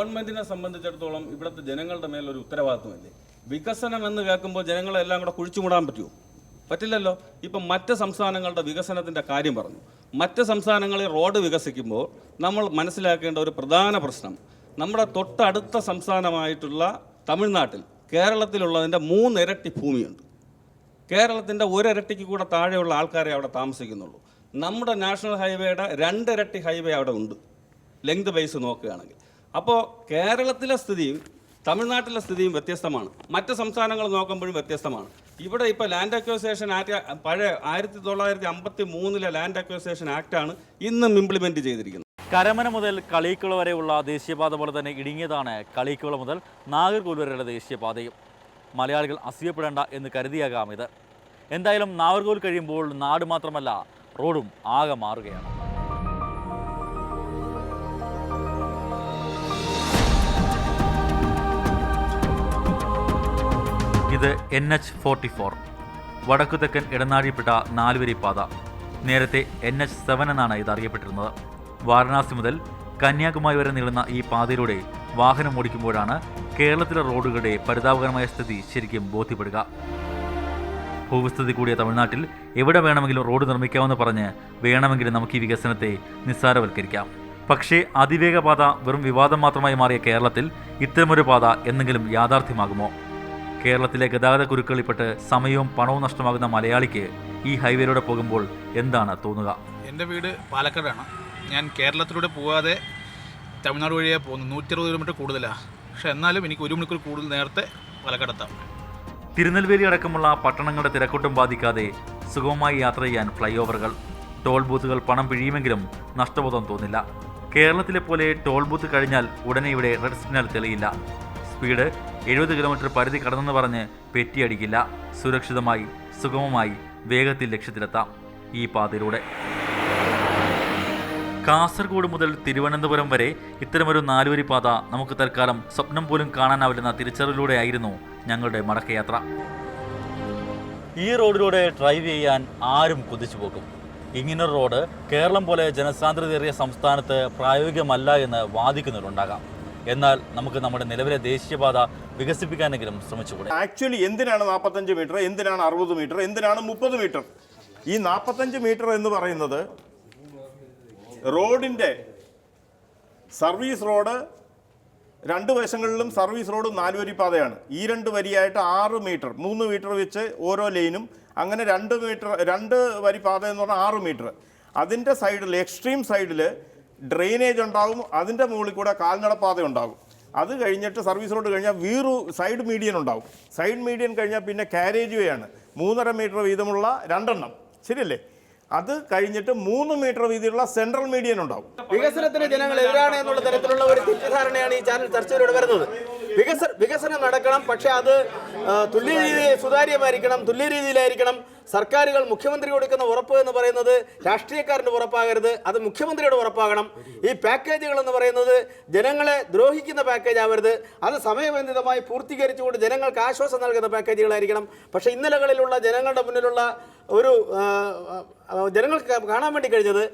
ഗവൺമെന്റിനെ സംബന്ധിച്ചിടത്തോളം ഇവിടുത്തെ ജനങ്ങളുടെ മേലൊരു ഉത്തരവാദിത്വമില്ലേ? വികസനം എന്ന് കേൾക്കുമ്പോൾ ജനങ്ങളെല്ലാം കൂടെ കുഴിച്ചുമൂടാൻ പറ്റുമോ? പറ്റില്ലല്ലോ. ഇപ്പം മറ്റ് സംസ്ഥാനങ്ങളുടെ വികസനത്തിൻ്റെ കാര്യം പറഞ്ഞു. മറ്റ് സംസ്ഥാനങ്ങളിൽ റോഡ് വികസിക്കുമ്പോൾ നമ്മൾ മനസ്സിലാക്കേണ്ട ഒരു പ്രധാന പ്രശ്നം, നമ്മുടെ തൊട്ടടുത്ത സംസ്ഥാനമായിട്ടുള്ള തമിഴ്നാട്ടിൽ കേരളത്തിലുള്ളതിൻ്റെ 3 ഇരട്ടി ഭൂമിയുണ്ട്. കേരളത്തിൻ്റെ 1 ഇരട്ടിക്ക് കൂടെ താഴെയുള്ള ആൾക്കാരെ അവിടെ താമസിക്കുന്നുള്ളൂ. നമ്മുടെ നാഷണൽ ഹൈവേയുടെ 2 ഇരട്ടി ഹൈവേ അവിടെ ഉണ്ട്, ലെങ്ത് ബേസ് നോക്കുകയാണെങ്കിൽ. അപ്പോൾ കേരളത്തിലെ സ്ഥിതിയും തമിഴ്നാട്ടിലെ സ്ഥിതിയും വ്യത്യസ്തമാണ്. മറ്റ് സംസ്ഥാനങ്ങൾ നോക്കുമ്പോഴും വ്യത്യസ്തമാണ്. ഇവിടെ ഇപ്പോൾ ലാൻഡ് അക്വസേഷൻ ആക്ട്, പഴയ 1953 ലാൻഡ് അക്വസേഷൻ ആക്റ്റാണ് ഇന്നും ഇംപ്ലിമെൻറ്റ് ചെയ്തിരിക്കുന്നത്. കരമന മുതൽ കളീക്കുള വരെയുള്ള ദേശീയപാത പോലെ തന്നെ ഇടുങ്ങിയതാണ് കളീക്കുള മുതൽ നാഗർകോവിൽ വരെയുള്ള ദേശീയപാതയും. മലയാളികൾ അസൂയപ്പെടേണ്ട എന്ന് കരുതിയാകാം ഇത്. എന്തായാലും നാഗർകോവിൽ കഴിയുമ്പോൾ നാട് മാത്രമല്ല റോഡും ആകെ മാറുകയാണ്. ഇത് NH44 വടക്കു തെക്കൻ ഇടനാഴിപ്പെട്ട 4-വരി പാത. നേരത്തെ NH7 എന്നാണ് ഇത് അറിയപ്പെട്ടിരുന്നത്. വാരണാസി മുതൽ കന്യാകുമാരി വരെ നീളുന്ന ഈ പാതയിലൂടെ വാഹനം ഓടിക്കുമ്പോഴാണ് കേരളത്തിലെ റോഡുകളുടെ പരിതാപകരമായ സ്ഥിതി ശരിക്കും ബോധ്യപ്പെടുക. ഭൂവിസ്ഥിതി കൂടിയ തമിഴ്നാട്ടിൽ എവിടെ വേണമെങ്കിലും റോഡ് നിർമ്മിക്കാമെന്ന് പറഞ്ഞ് വേണമെങ്കിലും നമുക്ക് ഈ വികസനത്തെ നിസ്സാരവൽക്കരിക്കാം. പക്ഷേ അതിവേഗ പാത വെറും വിവാദം മാത്രമായി മാറിയ കേരളത്തിൽ ഇത്തരമൊരു പാത എന്തെങ്കിലും യാഥാർത്ഥ്യമാകുമോ? കേരളത്തിലെ ഗതാഗത കുരുക്കളിൽപ്പെട്ട് സമയവും പണവും നഷ്ടമാകുന്ന മലയാളിക്ക് ഈ ഹൈവേയിലൂടെ പോകുമ്പോൾ എന്താണ് തോന്നുക? എൻ്റെ വീട് പാലക്കാടാണ്. ഞാൻ കേരളത്തിലൂടെ പോകാതെ തമിഴ്നാട് വഴിയാണ് പോകുന്നത്. 160 കിലോമീറ്റർ കൂടുതലാണ്. പക്ഷെ എന്നാലും എനിക്ക് 1 മണിക്കൂർ കൂടുതൽ നേരത്തെ പാലക്കാടെത്താം. തിരുനെൽവേലി അടക്കമുള്ള പട്ടണങ്ങളുടെ തിരക്കൊട്ടും ബാധിക്കാതെ സുഗമമായി യാത്ര ചെയ്യാൻ ഫ്ലൈ ഓവറുകൾ, ടോൾ ബൂത്തുകൾ പണം പിഴിയുമെങ്കിലും നഷ്ടബോധം തോന്നില്ല. കേരളത്തിലെ പോലെ ടോൾ ബൂത്ത് കഴിഞ്ഞാൽ ഉടനെ ഇവിടെ റെഡ് സിഗ്നൽ തെളിയില്ല. സ്പീഡ് 70 കിലോമീറ്റർ പരിധി കടന്നെന്ന് പറഞ്ഞ് പെറ്റിയടിക്കില്ല. സുരക്ഷിതമായി സുഗമമായി വേഗത്തിൽ ലക്ഷ്യത്തിലെത്താം ഈ പാതയിലൂടെ. കാസർഗോഡ് മുതൽ തിരുവനന്തപുരം വരെ ഇത്തരമൊരു 4-വരി പാത നമുക്ക് തൽക്കാലം സ്വപ്നം പോലും കാണാനാവില്ലെന്ന തിരിച്ചറിവിലൂടെയായിരുന്നു ഞങ്ങളുടെ മടക്കയാത്ര. ഈ റോഡിലൂടെ ഡ്രൈവ് ചെയ്യാൻ ആരും കുതിച്ചു പോകും. ഇങ്ങനൊരു റോഡ് കേരളം പോലെ ജനസാന്ദ്രതയേറിയ സംസ്ഥാനത്ത് പ്രായോഗികമല്ല എന്ന് വാദിക്കുന്നവരുണ്ടാകാം. എന്നാൽ നമുക്ക് നമ്മുടെ നിലവിലെ ദേശീയപാത വികസിപ്പിക്കാനെങ്കിലും ശ്രമിച്ചുകൂടെ? ആക്ച്വലി എന്തിനാണ് 45 മീറ്റർ, എന്തിനാണ് 60 മീറ്റർ, എന്തിനാണ് 30 മീറ്റർ? ഈ 45 മീറ്റർ എന്ന് പറയുന്നത് റോഡിൻ്റെ സർവീസ് റോഡ് 2 വശങ്ങളിലും സർവീസ് റോഡ് 4-വരി പാതയാണ്. ഈ 2 വരിയായിട്ട് 6 മീറ്റർ, 3 മീറ്റർ വെച്ച് ഓരോ ലൈനും, അങ്ങനെ 2 വരി പാത എന്ന് പറഞ്ഞാൽ 6 മീറ്റർ. അതിൻ്റെ സൈഡിൽ, എക്സ്ട്രീം സൈഡിൽ ഡ്രെയിനേജ് ഉണ്ടാകും. അതിൻ്റെ മുകളിൽ കൂടെ കാൽനടപ്പാത ഉണ്ടാകും. അത് കഴിഞ്ഞിട്ട് സർവീസ് റോഡ് കഴിഞ്ഞാൽ സൈഡ് മീഡിയൻ ഉണ്ടാകും. സൈഡ് മീഡിയൻ കഴിഞ്ഞാൽ പിന്നെ കാരേജ് വേ ആണ്, 3.5 മീറ്റർ വീതമുള്ള 2 എണ്ണം, ശരിയല്ലേ? അത് കഴിഞ്ഞിട്ട് 3 മീറ്റർ വീതിയുള്ള സെൻട്രൽ മീഡിയൻ ഉണ്ടാവും. വികസനത്തിന് ജനങ്ങൾ എതിരാണ് എന്നുള്ള തരത്തിലുള്ള ഒരു തെറ്റിദ്ധാരണയാണ് ഈ ചാനൽ ചർച്ചയിലൂടെ വരുന്നത്. വികസനം നടക്കണം, പക്ഷേ അത് തുല്യ രീതിയിൽ സുതാര്യമായിരിക്കണം, തുല്യ രീതിയിലായിരിക്കണം. സർക്കാരുകൾ മുഖ്യമന്ത്രി കൊടുക്കുന്ന ഉറപ്പ് എന്ന് പറയുന്നത് രാഷ്ട്രീയക്കാരൻ്റെ ഉറപ്പാകരുത്, അത് മുഖ്യമന്ത്രിയുടെ ഉറപ്പാകണം. ഈ പാക്കേജുകൾ എന്ന് പറയുന്നത് ജനങ്ങളെ ദ്രോഹിക്കുന്ന പാക്കേജ് ആവരുത്, അത് സമയബന്ധിതമായി പൂർത്തീകരിച്ചുകൊണ്ട് ജനങ്ങൾക്ക് ആശ്വാസം നൽകുന്ന പാക്കേജുകളായിരിക്കണം. പക്ഷേ ഇന്നലകളിലുള്ള ജനങ്ങളുടെ മുന്നിലുള്ള ഒരു ജനങ്ങൾക്ക് കാണാൻ വേണ്ടി കഴിഞ്ഞത്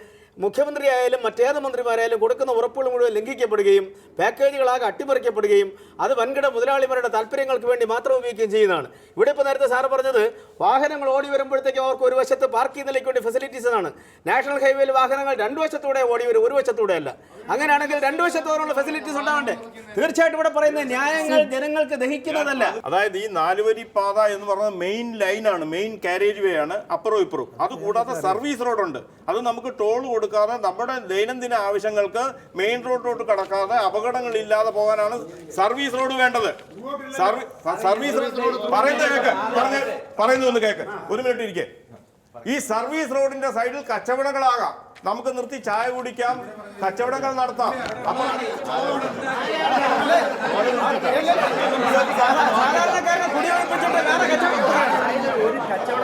മുഖ്യമന്ത്രിയായാലും മറ്റേത് മന്ത്രിമാരായാലും കൊടുക്കുന്ന ഉറപ്പുകൾ മുഴുവൻ ലംഘിക്കപ്പെടുകയും പാക്കേജുകളാകെ അട്ടിമറിക്കപ്പെടുകയും അത് വൻകിട മുതലാളിമാരുടെ താല്പര്യങ്ങൾക്ക് വേണ്ടി മാത്രം ഉപയോഗിക്കുകയും ചെയ്യുന്നതാണ്. ഇവിടെ ഇപ്പോൾ നേരത്തെ സാറ് പറഞ്ഞത് വാഹനങ്ങൾ ഓടി വരുമ്പോഴത്തേക്കും അവർക്ക് ഒരു വശത്ത് പാർക്ക് ചെയ്യുന്നതിലേക്ക് വേണ്ടി ഫെസിലിറ്റീസ് ആണ്. നാഷണൽ ഹൈവേയിൽ വാഹനങ്ങൾ 2 വശത്തൂടെ ഓടി വരും, 1 വശത്തൂടെ അല്ല. അങ്ങനെയാണെങ്കിൽ 2 വശത്തോടുള്ള ഫെസിലിറ്റീസ് ഉണ്ടാവണ്ടേ? തീർച്ചയായിട്ടും ഇവിടെ പറയുന്ന ന്യായങ്ങൾ ജനങ്ങൾക്ക് ദഹിക്കുന്നതല്ല. അതായത് ഈ 4-വരി പാത എന്ന് പറയുന്നത് മെയിൻ ലൈനാണ്, മെയിൻ കാരേജ് വേ ആണ്, അപ്പുറവും ഇപ്പുറവും. അതുകൂടാതെ സർവീസ് റോഡുണ്ട്. അത് നമുക്ക് ടോൾ കൊടുക്കാതെ നമ്മുടെ ദൈനംദിന ആവശ്യങ്ങൾക്ക് മെയിൻ റോഡിലോട്ട് കടക്കാതെ അപകടങ്ങളില്ലാതെ പോകാനാണ് സർവീസ് റോഡ് വേണ്ടത്. സർവീസ് പറയുന്നൊന്ന് കേക്ക്, 1 മിനിറ്റ് ഇരിക്കേ. ഈ സർവീസ് റോഡിന്റെ സൈഡിൽ കച്ചവടങ്ങളാകാം, നമുക്ക് നിർത്തി ചായ കുടിക്കാം, കച്ചവടങ്ങൾ നടത്താം.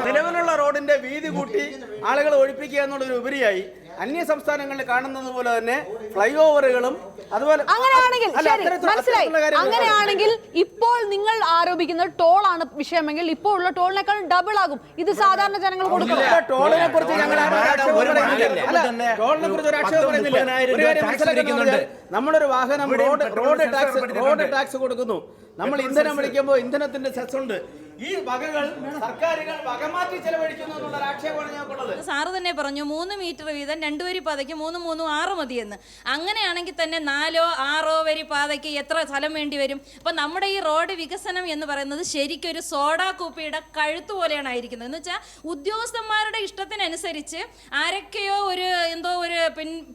നിലവിലുള്ള റോഡിന്റെ വീതി കൂട്ടി ആളുകൾ ഒഴിപ്പിക്കുക എന്നുള്ളതിന് ഉപരിയായി അന്യ സംസ്ഥാനങ്ങളിൽ കാണുന്നത് പോലെ തന്നെ ഫ്ലൈ ഓവറുകളും അതുപോലെ അങ്ങനെയാണെങ്കിൽ അല്ല, ശരി, അത്തരത്തിലുള്ള മനസ്സിലായി. കാര്യങ്ങൾ അങ്ങനെയാണെങ്കിൽ ഇപ്പോൾ നിങ്ങൾ ആരോപിക്കുന്നത് ടോൾ ആണ് വിഷയമെങ്കിൽ ഇപ്പോൾ ഉള്ള ടോളിനേക്കാൾ ഡബിൾ ആകും. ഇത് സാധാരണ ജനങ്ങൾ കൊടുക്കണം. ടോളിനെ കുറിച്ച് ഞങ്ങൾ ആരും ഒരു ആക്ഷേപം പറയുന്നില്ല. അല്ല, ടോളിനെ കുറിച്ച് ഒരു ആക്ഷേപം പറയുന്നില്ല. ഒരു കാര്യം മനസ്സിലാക്കുന്നത് നമ്മളൊരു വാഹനം റോഡ് ടാക്സ് കൊടുക്കുന്നു. നമ്മൾ ഇന്ധനം വിളിക്കുമ്പോൾ ഇന്ധനത്തിന്റെ സെസ് ഉണ്ട്. ഈ വകകൾ സർക്കാരുകൾ വകമാറ്റി ചെലവഴിക്കുന്നു എന്നുള്ള ആക്ഷേപമാണ് ഞങ്ങൾക്കുള്ളത്. സാറ് തന്നെ പറഞ്ഞു 3 മീറ്റർ വീതം 2 വരി പാതയ്ക്ക് 3, 3, 6 മതിയെന്ന്. അങ്ങനെയാണെങ്കിൽ തന്നെ 4, 6 വരി പാതയ്ക്ക് എത്ര സ്ഥലം വേണ്ടി വരും? അപ്പം നമ്മുടെ ഈ റോഡ് വികസനം എന്ന് പറയുന്നത് ശരിക്കും ഒരു സോഡാ കുപ്പിയുടെ കഴുത്ത് പോലെയാണ് ആയിരിക്കുന്നത്. എന്ന് വെച്ചാൽ ഉദ്യോഗസ്ഥന്മാരുടെ ഇഷ്ടത്തിനനുസരിച്ച് ആരൊക്കെയോ ഒരു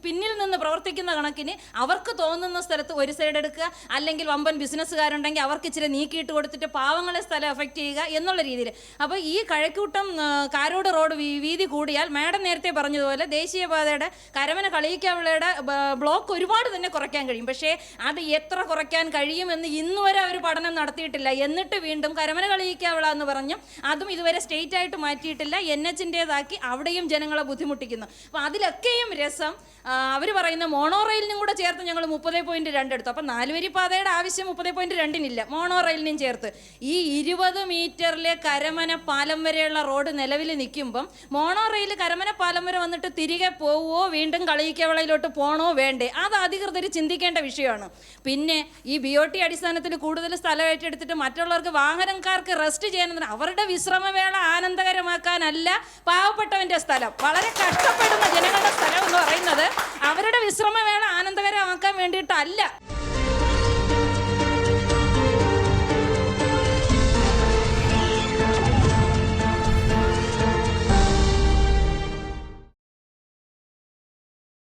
പിന്നിൽ നിന്ന് പ്രവർത്തിക്കുന്ന കണക്കിന് അവർക്ക് തോന്നുന്ന സ്ഥലത്ത് ഒരു സൈഡ് എടുക്കുക, അല്ലെങ്കിൽ വമ്പൻ ബിസിനസ്സുകാരുണ്ടെങ്കിൽ അവർക്ക് ഇച്ചിരി നീക്കിയിട്ട് കൊടുത്തിട്ട് പാവങ്ങളെ സ്ഥലം എഫക്റ്റ് ചെയ്യുക എന്നുള്ള രീതിയിൽ. അപ്പോൾ ഈ കഴക്കൂട്ടം കാരോട് റോഡ് വീതി കൂടിയാൽ മാഡം നേരത്തെ പറഞ്ഞതുപോലെ ദേശീയപാതയുടെ കരമന കളിയിക്കാവിളയുടെ ബ്ലോക്ക് ഒരുപാട് തന്നെ കുറയ്ക്കാൻ കഴിയും. പക്ഷേ അത് എത്ര കുറയ്ക്കാൻ കഴിയുമെന്ന് ഇന്നുവരെ അവർ പഠനം നടത്തിയിട്ടില്ല. എന്നിട്ട് വീണ്ടും കരമന കളിയിക്കാവിള എന്ന് പറഞ്ഞു അതും ഇതുവരെ സ്റ്റേറ്റ് ആയിട്ട് മാറ്റിയിട്ടില്ല, NH-ൻ്റേതാക്കി അവിടെയും ജനങ്ങളെ ബുദ്ധിമുട്ടിക്കുന്നു. അപ്പോൾ അതിലൊക്കെയും രസം അവർ പറയുന്ന മോണോ റെയിലിനും കൂടെ ചേർത്ത് ഞങ്ങൾ 30.2 എടുത്തു. അപ്പം 4 വരി പാതയുടെ ആവശ്യം 30.2-നില്ല, മോണോ റെയിലിനും ചേർത്ത്. ഈ 20 മീറ്ററിലെ കരമന പാലം വരെയുള്ള റോഡ് നിലവിൽ നിൽക്കുമ്പം മോണോ റെയിൽ കരമന പാലം വരെ വന്നിട്ട് തിരികെ പോവുമോ, വീണ്ടും കളിയിക്കവളയിലോട്ട് പോകണോ വേണ്ടേ? അത് അധികൃതർ ചിന്തിക്കേണ്ട വിഷയമാണ്. പിന്നെ ഈ BOT അടിസ്ഥാനത്തിൽ കൂടുതൽ സ്ഥലം ഏറ്റെടുത്തിട്ട് മറ്റുള്ളവർക്ക് വാഹനക്കാർക്ക് റെസ്റ്റ് ചെയ്യാൻ അവരുടെ വിശ്രമവേള ആനന്ദകരമാക്കാനല്ല പാവപ്പെട്ടവൻ്റെ സ്ഥലം, വളരെ കഷ്ടപ്പെടുന്ന ജനങ്ങളുടെ സ്ഥലം എന്ന് പറയുന്നത് അവരുടെ വിശ്രമവേള ആനന്ദകരമാക്കാൻ വേണ്ടിയിട്ടല്ല.